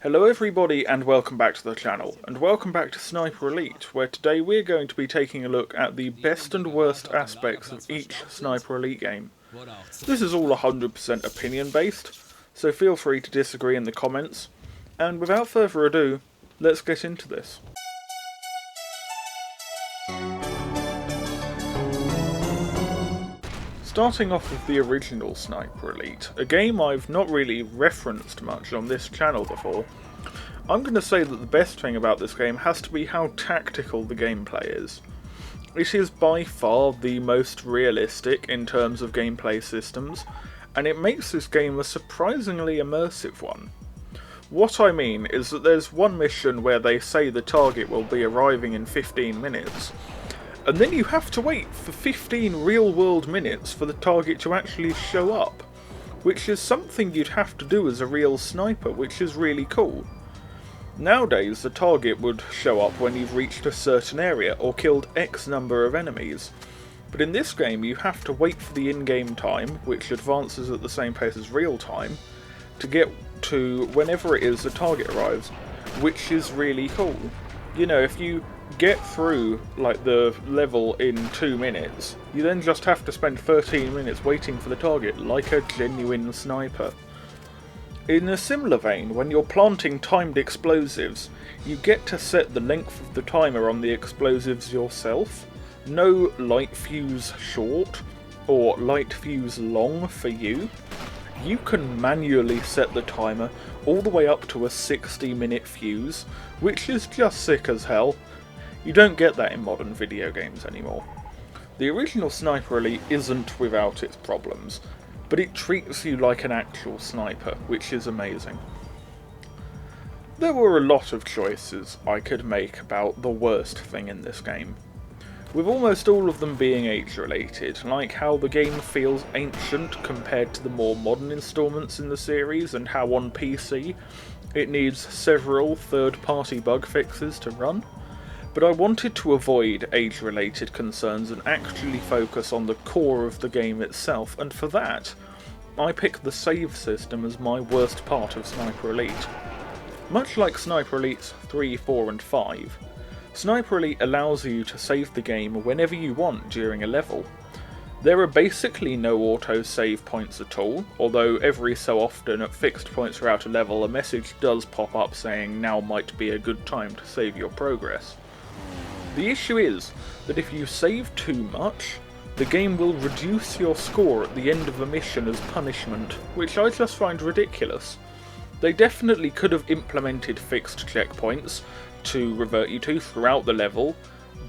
Hello everybody and welcome back to the channel, and welcome back to Sniper Elite, where today we're going to be taking a look at the best and worst aspects of each Sniper Elite game. This is all 100% opinion based, so feel free to disagree in the comments, and without further ado, let's get into this. Starting off with the original Sniper Elite, a game I've not really referenced much on this channel before, I'm going to say that the best thing about this game has to be how tactical the gameplay is. It is by far the most realistic in terms of gameplay systems, and it makes this game a surprisingly immersive one. What I mean is that there's one mission where they say the target will be arriving in 15 minutes, and then you have to wait for 15 real-world minutes for the target to actually show up, which is something you'd have to do as a real sniper, which is really cool. Nowadays, the target would show up when you've reached a certain area or killed X number of enemies, but in this game you have to wait for the in-game time, which advances at the same pace as real time, to get to whenever it is the target arrives, which is really cool. You know, if you get through like the level in 2 minutes, you then just have to spend 13 minutes waiting for the target, like a genuine sniper. In a similar vein, when you're planting timed explosives, you get to set the length of the timer on the explosives yourself. No light fuse short, or light fuse long for you. You can manually set the timer all the way up to a 60-minute fuse, which is just sick as hell. You don't get that in modern video games anymore. The original Sniper Elite isn't without its problems, but it treats you like an actual sniper, which is amazing. There were a lot of choices I could make about the worst thing in this game, with almost all of them being age-related, like how the game feels ancient compared to the more modern installments in the series, and how on PC it needs several third-party bug fixes to run. But I wanted to avoid age-related concerns and actually focus on the core of the game itself, and for that, I picked the save system as my worst part of Sniper Elite. Much like Sniper Elites 3, 4 and 5, Sniper Elite allows you to save the game whenever you want during a level. There are basically no auto-save points at all, although every so often at fixed points throughout a level a message does pop up saying now might be a good time to save your progress. The issue is that if you save too much, the game will reduce your score at the end of a mission as punishment, which I just find ridiculous. They definitely could have implemented fixed checkpoints to revert you to throughout the level,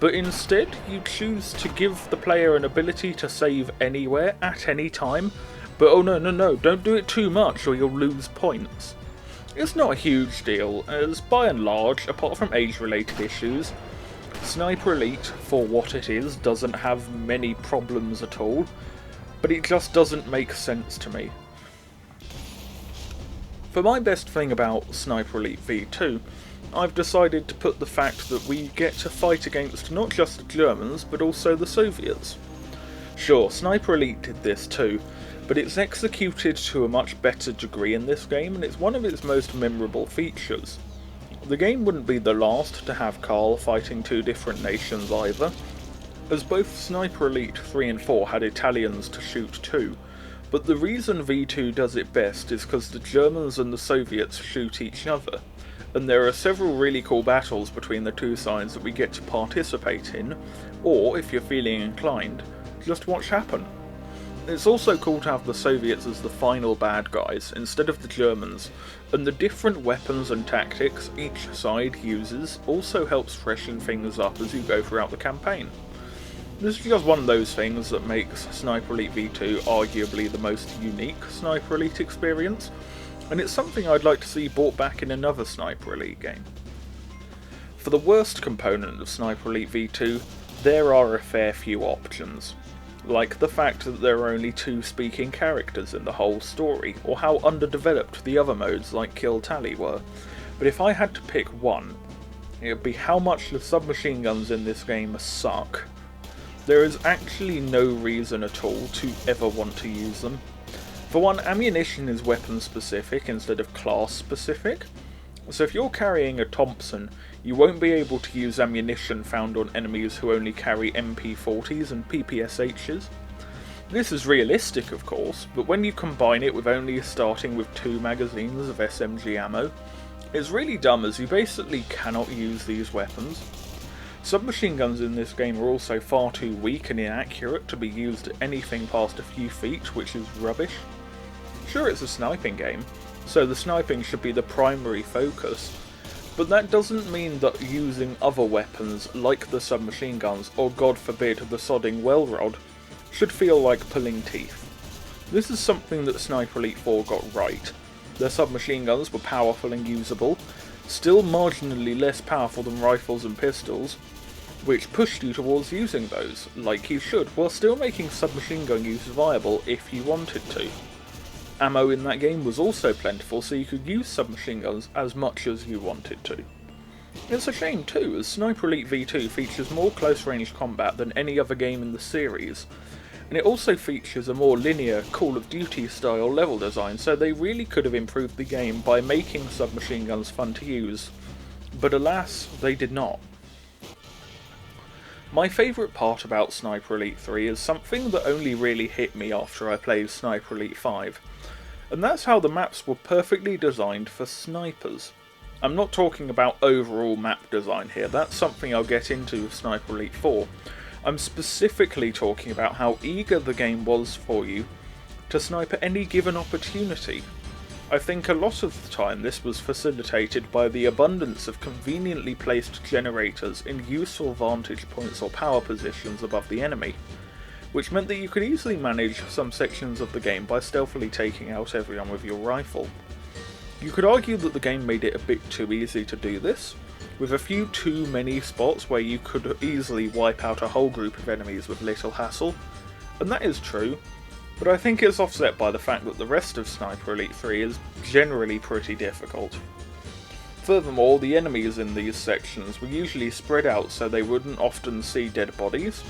but instead you choose to give the player an ability to save anywhere, at any time, but oh no, don't do it too much or you'll lose points. It's not a huge deal, as by and large, apart from age-related issues, Sniper Elite, for what it is, doesn't have many problems at all, but it just doesn't make sense to me. For my best thing about Sniper Elite V2, I've decided to put the fact that we get to fight against not just the Germans, but also the Soviets. Sure, Sniper Elite did this too, but it's executed to a much better degree in this game, and it's one of its most memorable features. The game wouldn't be the last to have Karl fighting two different nations either, as both Sniper Elite 3 and 4 had Italians to shoot too, but the reason V2 does it best is because the Germans and the Soviets shoot each other, and there are several really cool battles between the two sides that we get to participate in, or, if you're feeling inclined, just watch happen. It's also cool to have the Soviets as the final bad guys, instead of the Germans, and the different weapons and tactics each side uses also helps freshen things up as you go throughout the campaign. This is just one of those things that makes Sniper Elite V2 arguably the most unique Sniper Elite experience, and it's something I'd like to see brought back in another Sniper Elite game. For the worst component of Sniper Elite V2, there are a fair few options. Like the fact that there are only 2 speaking characters in the whole story, or how underdeveloped the other modes like Kill Tally were. But if I had to pick one, it would be how much the submachine guns in this game suck. There is actually no reason at all to ever want to use them. For one, ammunition is weapon specific instead of class specific, So if you're carrying a Thompson, you won't be able to use ammunition found on enemies who only carry MP40s and PPSHs. This is realistic, of course, but when you combine it with only starting with 2 magazines of SMG ammo, it's really dumb as you basically cannot use these weapons. Submachine guns in this game are also far too weak and inaccurate to be used at anything past a few feet, which is rubbish. Sure, it's a sniping game, so the sniping should be the primary focus, but that doesn't mean that using other weapons like the submachine guns, or god forbid the sodding well rod, should feel like pulling teeth. This is something that Sniper Elite 4 got right. Their submachine guns were powerful and usable, still marginally less powerful than rifles and pistols, which pushed you towards using those, like you should, while still making submachine gun use viable if you wanted to. Ammo in that game was also plentiful, so you could use submachine guns as much as you wanted to. It's a shame too, as Sniper Elite V2 features more close-range combat than any other game in the series, and it also features a more linear Call of Duty style level design, so they really could have improved the game by making submachine guns fun to use, but alas, they did not. My favourite part about Sniper Elite 3 is something that only really hit me after I played Sniper Elite 5, and that's how the maps were perfectly designed for snipers. I'm not talking about overall map design here, that's something I'll get into with Sniper Elite 4. I'm specifically talking about how eager the game was for you to snipe at any given opportunity. I think a lot of the time this was facilitated by the abundance of conveniently placed generators in useful vantage points or power positions above the enemy, which meant that you could easily manage some sections of the game by stealthily taking out everyone with your rifle. You could argue that the game made it a bit too easy to do this, with a few too many spots where you could easily wipe out a whole group of enemies with little hassle, and that is true, but I think it's offset by the fact that the rest of Sniper Elite 3 is generally pretty difficult. Furthermore, the enemies in these sections were usually spread out so they wouldn't often see dead bodies,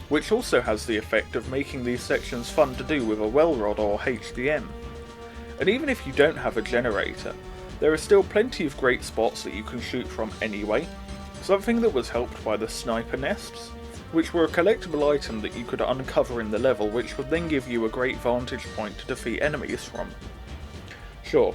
which also has the effect of making these sections fun to do with a well rod or HDM. And even if you don't have a generator, there are still plenty of great spots that you can shoot from anyway, something that was helped by the sniper nests, which were a collectible item that you could uncover in the level, which would then give you a great vantage point to defeat enemies from. Sure,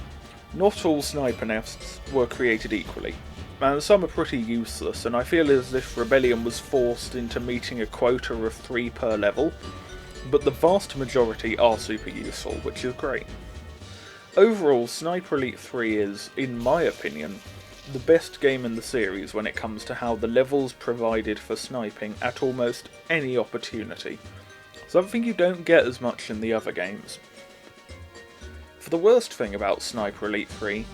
not all sniper nests were created equally, and some are pretty useless, and I feel as if Rebellion was forced into meeting a quota of 3 per level, but the vast majority are super useful, which is great. Overall, Sniper Elite 3 is, in my opinion, the best game in the series when it comes to how the levels provided for sniping at almost any opportunity, something you don't get as much in the other games. For the worst thing about Sniper Elite 3,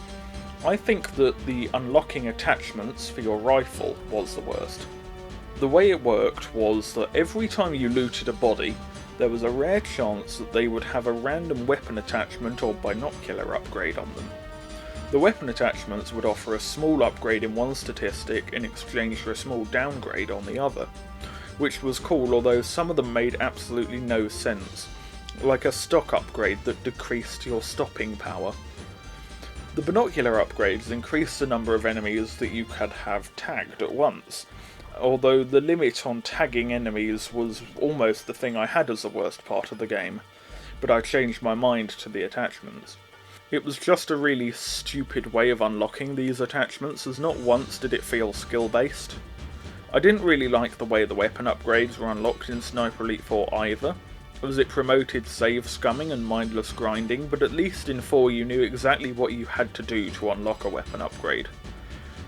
I think that the unlocking attachments for your rifle was the worst. The way it worked was that every time you looted a body, there was a rare chance that they would have a random weapon attachment or binocular upgrade on them. The weapon attachments would offer a small upgrade in one statistic in exchange for a small downgrade on the other, which was cool, although some of them made absolutely no sense, like a stock upgrade that decreased your stopping power. The binocular upgrades increased the number of enemies that you could have tagged at once, although the limit on tagging enemies was almost the thing I had as the worst part of the game, but I changed my mind to the attachments. It was just a really stupid way of unlocking these attachments, as not once did it feel skill-based. I didn't really like the way the weapon upgrades were unlocked in Sniper Elite 4 either, as it promoted save scumming and mindless grinding, but at least in 4 you knew exactly what you had to do to unlock a weapon upgrade.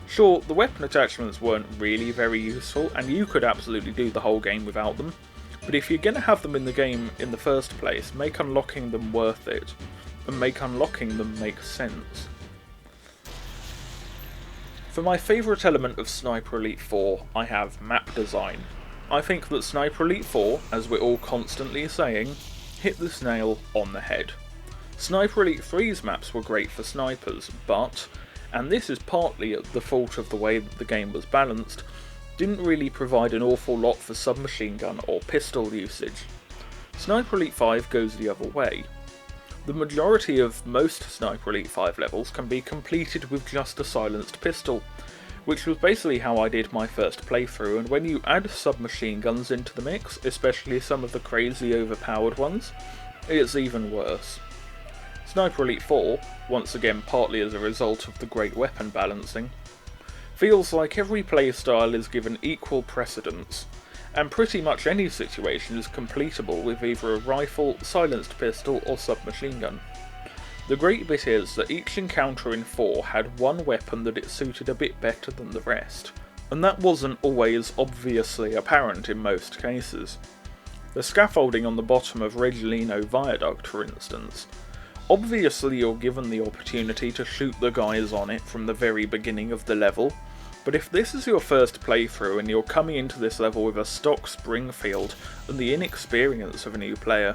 Sure, the weapon attachments weren't really very useful, and you could absolutely do the whole game without them, but if you're going to have them in the game in the first place, make unlocking them worth it, and make unlocking them make sense. For my favourite element of Sniper Elite 4, I have map design. I think that Sniper Elite 4, as we're all constantly saying, hit this nail on the head. Sniper Elite 3's maps were great for snipers, but, and this is partly the fault of the way that the game was balanced, didn't really provide an awful lot for submachine gun or pistol usage. Sniper Elite 5 goes the other way. The majority of most Sniper Elite 5 levels can be completed with just a silenced pistol, which was basically how I did my first playthrough, and when you add submachine guns into the mix, especially some of the crazy overpowered ones, it's even worse. Sniper Elite 4, once again partly as a result of the great weapon balancing, feels like every playstyle is given equal precedence, and pretty much any situation is completable with either a rifle, silenced pistol, or submachine gun. The great bit is that each encounter in 4 had one weapon that it suited a bit better than the rest, and that wasn't always obviously apparent in most cases. The scaffolding on the bottom of Regilino Viaduct, for instance, obviously you're given the opportunity to shoot the guys on it from the very beginning of the level, but if this is your first playthrough and you're coming into this level with a stock Springfield and the inexperience of a new player,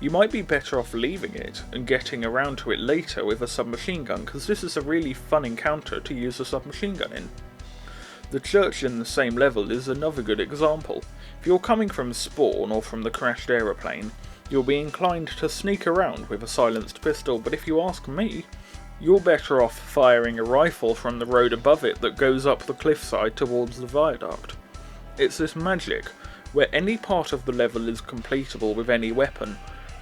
you might be better off leaving it and getting around to it later with a submachine gun, because this is a really fun encounter to use a submachine gun in. The church in the same level is another good example. If you're coming from spawn or from the crashed aeroplane, you'll be inclined to sneak around with a silenced pistol, but if you ask me, you're better off firing a rifle from the road above it that goes up the cliffside towards the viaduct. It's this magic, where any part of the level is completable with any weapon,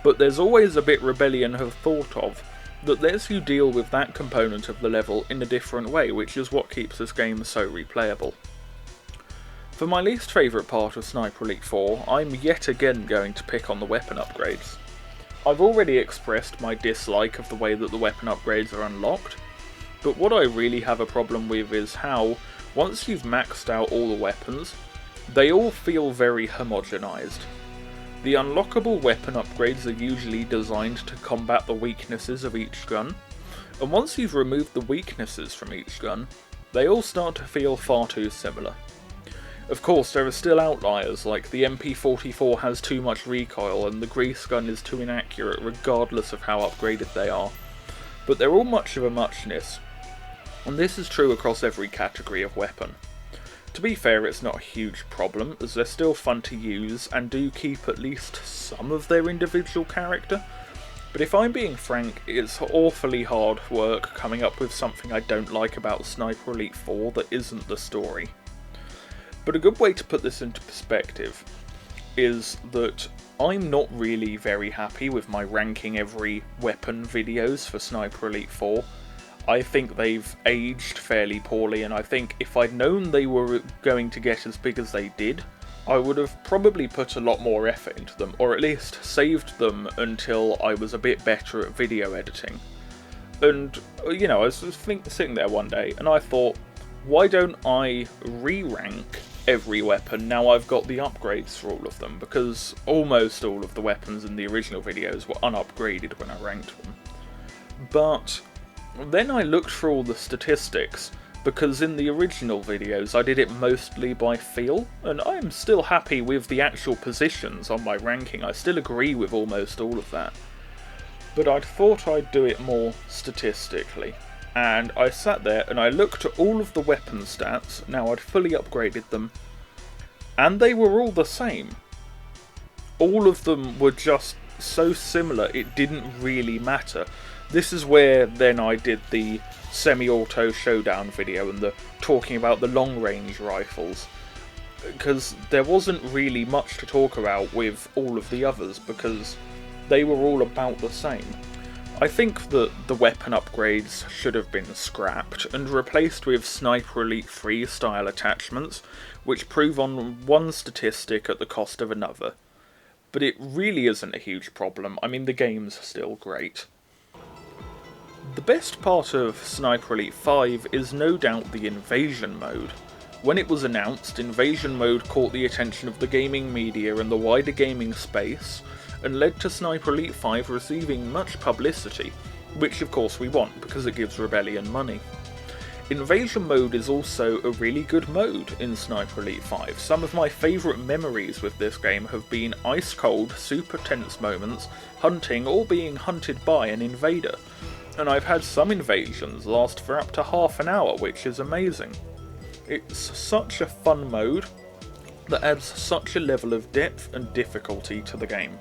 but there's always a bit Rebellion have thought of that lets you deal with that component of the level in a different way, which is what keeps this game so replayable. For my least favourite part of Sniper Elite 4, I'm yet again going to pick on the weapon upgrades. I've already expressed my dislike of the way that the weapon upgrades are unlocked, but what I really have a problem with is how, once you've maxed out all the weapons, they all feel very homogenised. The unlockable weapon upgrades are usually designed to combat the weaknesses of each gun, and once you've removed the weaknesses from each gun, they all start to feel far too similar. Of course, there are still outliers, like the MP44 has too much recoil and the grease gun is too inaccurate regardless of how upgraded they are, but they're all much of a muchness, and this is true across every category of weapon. To be fair, it's not a huge problem, as they're still fun to use and do keep at least some of their individual character, but if I'm being frank, it's awfully hard work coming up with something I don't like about Sniper Elite 4 that isn't the story. But a good way to put this into perspective is that I'm not really very happy with my ranking every weapon videos for Sniper Elite 4. I think they've aged fairly poorly, and I think if I'd known they were going to get as big as they did, I would have probably put a lot more effort into them, or at least saved them until I was a bit better at video editing. And, you know, I was sitting there one day, and I thought, why don't I re-rank every weapon now I've got the upgrades for all of them, because almost all of the weapons in the original videos were unupgraded when I ranked them. But then I looked for all the statistics, because in the original videos I did it mostly by feel, and I am still happy with the actual positions on my ranking. I still agree with almost all of that. But I thought I'd do it more statistically. And I sat there and I looked at all of the weapon stats, now I'd fully upgraded them, and they were all the same. All of them were just so similar it didn't really matter. This is where then I did the semi-auto showdown video and the talking about the long-range rifles, because there wasn't really much to talk about with all of the others because they were all about the same. I think that the weapon upgrades should have been scrapped and replaced with Sniper Elite 3 style attachments, which prove on one statistic at the cost of another. But it really isn't a huge problem. I mean, the game's still great. The best part of Sniper Elite 5 is no doubt the Invasion mode. When it was announced, Invasion mode caught the attention of the gaming media and the wider gaming space, and led to Sniper Elite 5 receiving much publicity, which of course we want because it gives Rebellion money. Invasion mode is also a really good mode in Sniper Elite 5. Some of my favourite memories with this game have been ice cold, super tense moments, hunting or being hunted by an invader. And I've had some invasions last for up to half an hour, which is amazing. It's such a fun mode that adds such a level of depth and difficulty to the game.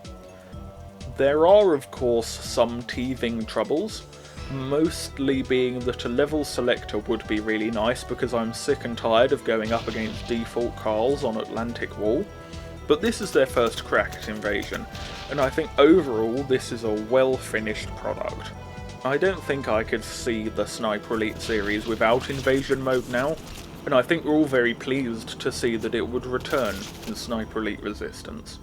There are of course some teething troubles, mostly being that a level selector would be really nice because I'm sick and tired of going up against default Carls on Atlantic Wall, but this is their first crack at Invasion, and I think overall this is a well finished product. I don't think I could see the Sniper Elite series without Invasion mode now, and I think we're all very pleased to see that it would return in Sniper Elite Resistance.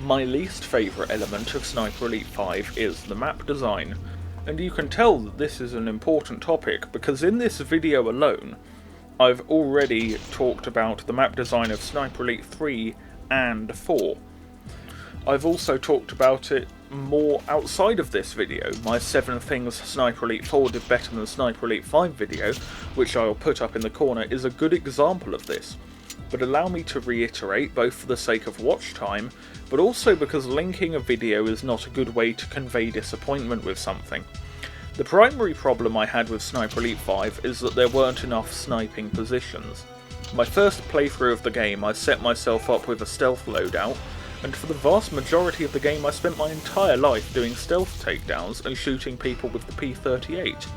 My least favourite element of Sniper Elite 5 is the map design, and you can tell that this is an important topic because in this video alone I've already talked about the map design of Sniper Elite 3 and 4. I've also talked about it more outside of this video. My 7 things Sniper Elite 4 did better than Sniper Elite 5 video, which I'll put up in the corner, is a good example of this. But allow me to reiterate, both for the sake of watch time, but also because linking a video is not a good way to convey disappointment with something. The primary problem I had with Sniper Elite 5 is that there weren't enough sniping positions. My first playthrough of the game I set myself up with a stealth loadout, and for the vast majority of the game I spent my entire life doing stealth takedowns and shooting people with the P38.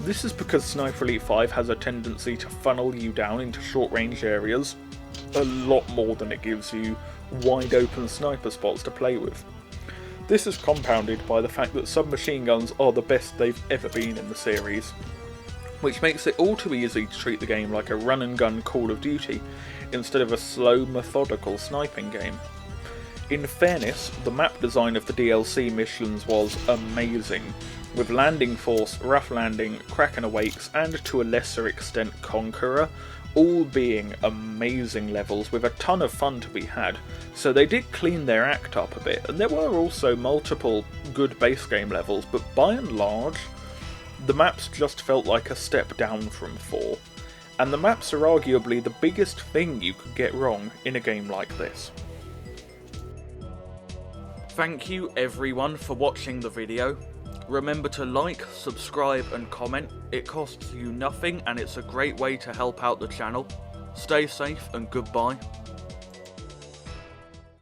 This is because Sniper Elite 5 has a tendency to funnel you down into short range areas a lot more than it gives you wide open sniper spots to play with. This is compounded by the fact that submachine guns are the best they've ever been in the series, which makes it all too easy to treat the game like a run and gun Call of Duty instead of a slow, methodical sniping game. In fairness, the map design of the DLC missions was amazing, with Landing Force, Rough Landing, Kraken Awakes, and to a lesser extent Conqueror, all being amazing levels with a ton of fun to be had, so they did clean their act up a bit, and there were also multiple good base game levels, but by and large, the maps just felt like a step down from 4, and the maps are arguably the biggest thing you could get wrong in a game like this. Thank you everyone for watching the video. Remember to like, subscribe and comment. It costs you nothing and it's a great way to help out the channel. Stay safe and goodbye.